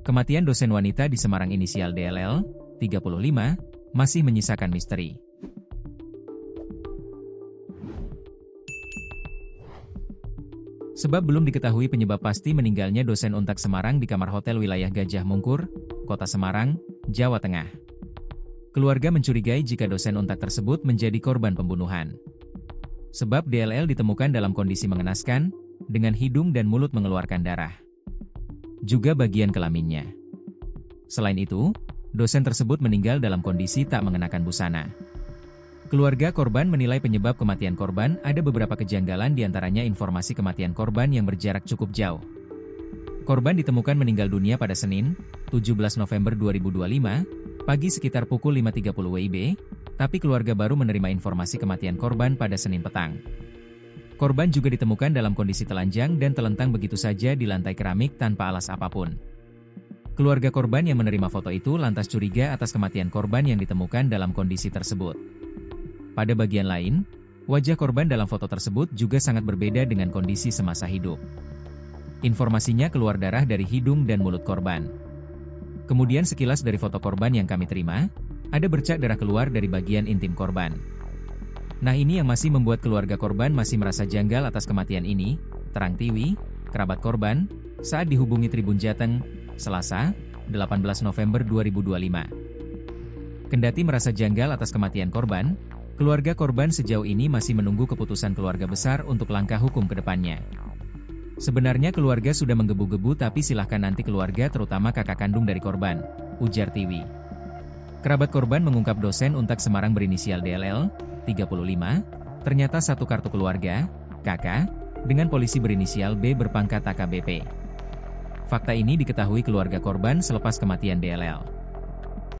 Kematian dosen wanita di Semarang inisial DLL, 35, masih menyisakan misteri. Sebab belum diketahui penyebab pasti meninggalnya dosen Untak Semarang di kamar hotel wilayah Gajah Mungkur, Kota Semarang, Jawa Tengah. Keluarga mencurigai jika dosen Untak tersebut menjadi korban pembunuhan. Sebab DLL ditemukan dalam kondisi mengenaskan, dengan hidung dan mulut mengeluarkan darah. Juga bagian kelaminnya. Selain itu, dosen tersebut meninggal dalam kondisi tak mengenakan busana. Keluarga korban menilai penyebab kematian korban ada beberapa kejanggalan diantaranya informasi kematian korban yang berjarak cukup jauh. Korban ditemukan meninggal dunia pada Senin, 17 November 2025, pagi sekitar pukul 5.30 WIB, tapi keluarga baru menerima informasi kematian korban pada Senin petang. Korban juga ditemukan dalam kondisi telanjang dan telentang begitu saja di lantai keramik tanpa alas apapun. Keluarga korban yang menerima foto itu lantas curiga atas kematian korban yang ditemukan dalam kondisi tersebut. Pada bagian lain, wajah korban dalam foto tersebut juga sangat berbeda dengan kondisi semasa hidup. Informasinya keluar darah dari hidung dan mulut korban. Kemudian sekilas dari foto korban yang kami terima, ada bercak darah keluar dari bagian intim korban. Nah ini yang masih membuat keluarga korban masih merasa janggal atas kematian ini, terang Tiwi, kerabat korban, saat dihubungi Tribun Jateng, Selasa, 18 November 2025. Kendati merasa janggal atas kematian korban, keluarga korban sejauh ini masih menunggu keputusan keluarga besar untuk langkah hukum ke depannya. Sebenarnya keluarga sudah menggebu-gebu tapi silahkan nanti keluarga terutama kakak kandung dari korban, ujar Tiwi. Kerabat korban mengungkap dosen Untak Semarang berinisial DLL, 35, ternyata satu kartu keluarga, KK, dengan polisi berinisial B berpangkat AKBP. Fakta ini diketahui keluarga korban selepas kematian DLL.